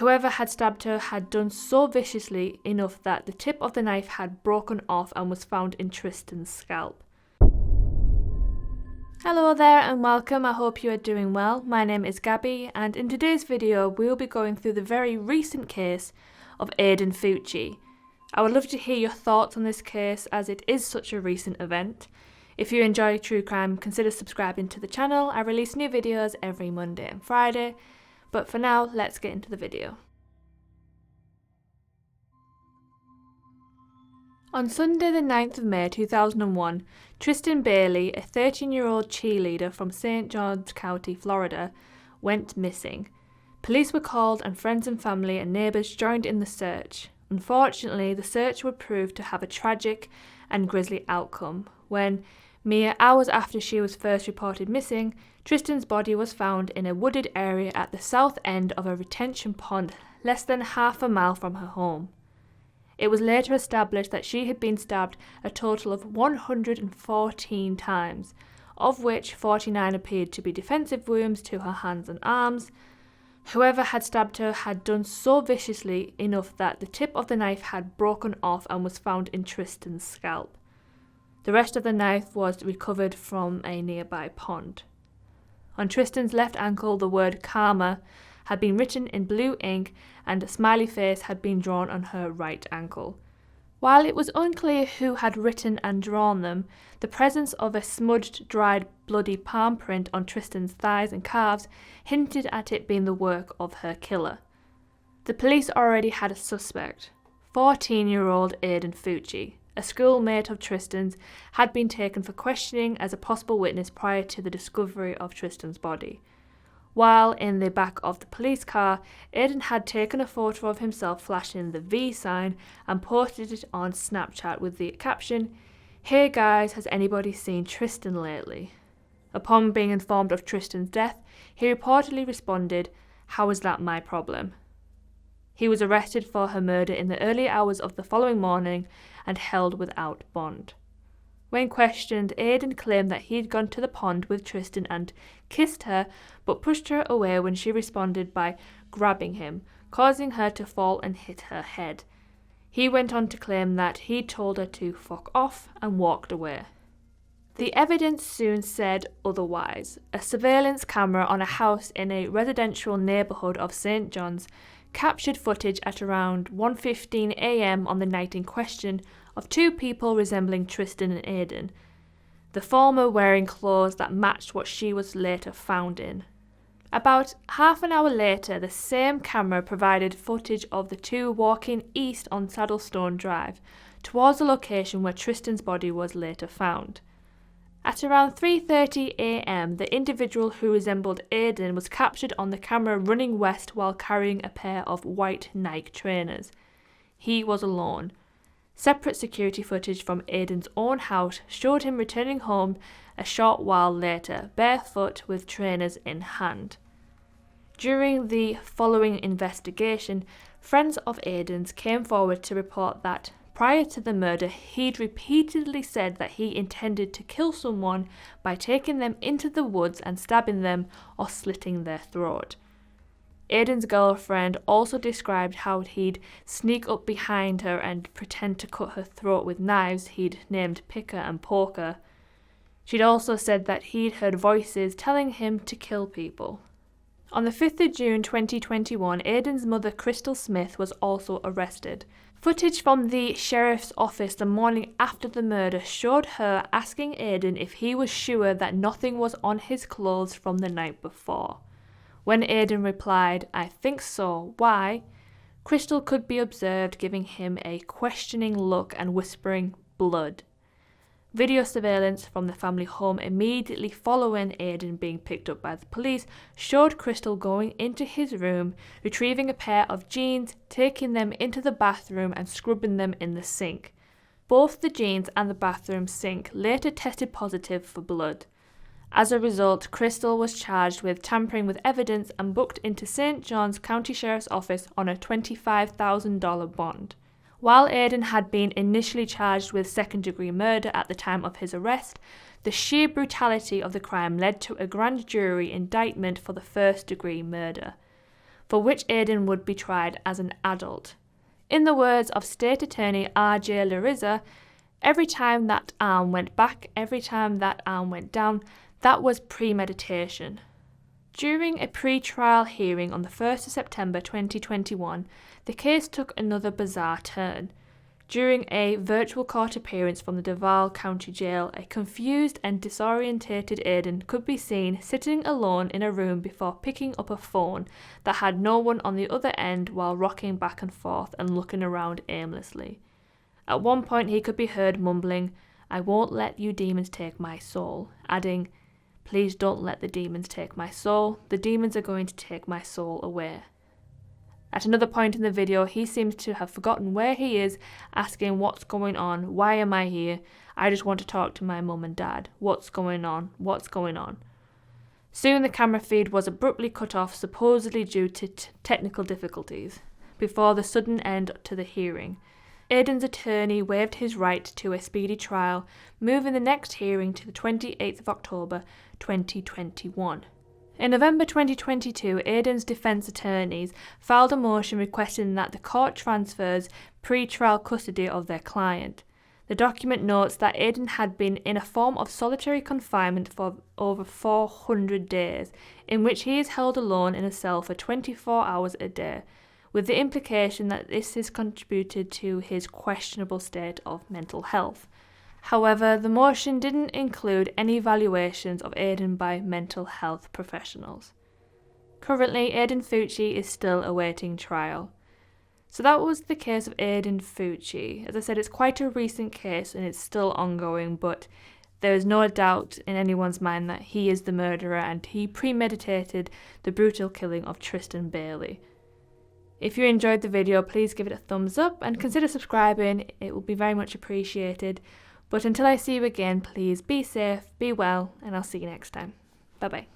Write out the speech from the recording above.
Whoever had stabbed her had done so viciously enough that the tip of the knife had broken off and was found in Tristyn's scalp. Hello there and welcome, I hope you are doing well. My name is Gabby and in today's video we'll be going through the very recent case of Aiden Fucci. I would love to hear your thoughts on this case as it is such a recent event. If you enjoy true crime, consider subscribing to the channel. I release new videos every Monday and Friday. But for now, let's get into the video. On Sunday the 9th of May 2001, Tristyn Bailey, a 13-year-old cheerleader from St. Johns County, Florida, went missing. Police were called and friends and family and neighbours joined in the search. Unfortunately, the search would prove to have a tragic and grisly outcome when, mere hours after she was first reported missing, Tristyn's body was found in a wooded area at the south end of a retention pond less than half a mile from her home. It was later established that she had been stabbed a total of 114 times, of which 49 appeared to be defensive wounds to her hands and arms. Whoever had stabbed her had done so viciously enough that the tip of the knife had broken off and was found in Tristyn's scalp. The rest of the knife was recovered from a nearby pond. On Tristyn's left ankle, the word karma had been written in blue ink and a smiley face had been drawn on her right ankle. While it was unclear who had written and drawn them, the presence of a smudged, dried, bloody palm print on Tristyn's thighs and calves hinted at it being the work of her killer. The police already had a suspect. 14-year-old Aiden Fucci, a schoolmate of Tristyn's, had been taken for questioning as a possible witness prior to the discovery of Tristyn's body. While in the back of the police car, Aiden had taken a photo of himself flashing the V sign and posted it on Snapchat with the caption, "Hey guys, has anybody seen Tristyn lately?" Upon being informed of Tristyn's death, he reportedly responded, "How is that my problem?" He was arrested for her murder in the early hours of the following morning and held without bond. When questioned, Aiden claimed that he'd gone to the pond with Tristyn and kissed her, but pushed her away when she responded by grabbing him, causing her to fall and hit her head. He went on to claim that he'd told her to fuck off and walked away. The evidence soon said otherwise. A surveillance camera on a house in a residential neighbourhood of St. John's captured footage at around 1:15 a.m. on the night in question of two people resembling Tristyn and Aiden, the former wearing clothes that matched what she was later found in. About half an hour later, the same camera provided footage of the two walking east on Saddlestone Drive, towards the location where Tristyn's body was later found. At around 3:30 a.m, the individual who resembled Aiden was captured on the camera running west while carrying a pair of white Nike trainers. He was alone. Separate security footage from Aiden's own house showed him returning home a short while later, barefoot with trainers in hand. During the following investigation, friends of Aiden's came forward to report that prior to the murder, he'd repeatedly said that he intended to kill someone by taking them into the woods and stabbing them or slitting their throat. Aiden's girlfriend also described how he'd sneak up behind her and pretend to cut her throat with knives he'd named Picker and Poker. She'd also said that he'd heard voices telling him to kill people. On the 5th of June 2021, Aiden's mother, Crystal Smith, was also arrested. Footage from the sheriff's office the morning after the murder showed her asking Aiden if he was sure that nothing was on his clothes from the night before. When Aiden replied, "I think so, why?" Crystal could be observed giving him a questioning look and whispering, "Blood." Video surveillance from the family home immediately following Aiden being picked up by the police showed Crystal going into his room, retrieving a pair of jeans, taking them into the bathroom and scrubbing them in the sink. Both the jeans and the bathroom sink later tested positive for blood. As a result, Crystal was charged with tampering with evidence and booked into St. Johns County Sheriff's Office on a $25,000 bond. While Aiden had been initially charged with second-degree murder at the time of his arrest, the sheer brutality of the crime led to a grand jury indictment for the first-degree murder. for which Aiden would be tried as an adult. In the words of State Attorney R.J. Larissa, every time that arm went back, every time that arm went down, that was premeditation. During a pre-trial hearing on the 1st of September 2021, the case took another bizarre turn. During a virtual court appearance from the Duval County Jail, a confused and disorientated Aiden could be seen sitting alone in a room before picking up a phone that had no one on the other end while rocking back and forth and looking around aimlessly. At one point he could be heard mumbling, "I won't let you demons take my soul," adding, "Please don't let the demons take my soul. The demons are going to take my soul away." At another point in the video, he seems to have forgotten where he is, asking, "What's going on? Why am I here? I just want to talk to my mum and dad. What's going on? What's going on?" Soon the camera feed was abruptly cut off, supposedly due to technical difficulties, before the sudden end to the hearing. Aiden's attorney waived his right to a speedy trial, moving the next hearing to the 28th of October 2021. In November 2022, Aiden's defence attorneys filed a motion requesting that the court transfers pre-trial custody of their client. The document notes that Aiden had been in a form of solitary confinement for over 400 days, in which he is held alone in a cell for 24 hours a day, with the implication that this has contributed to his questionable state of mental health. However, the motion didn't include any evaluations of Aiden by mental health professionals. Currently, Aiden Fucci is still awaiting trial. So that was the case of Aiden Fucci. As I said, it's quite a recent case and it's still ongoing, but there is no doubt in anyone's mind that he is the murderer and he premeditated the brutal killing of Tristyn Bailey. If you enjoyed the video, please give it a thumbs up and consider subscribing. It will be very much appreciated. But until I see you again, please be safe, be well, and I'll see you next time. Bye bye.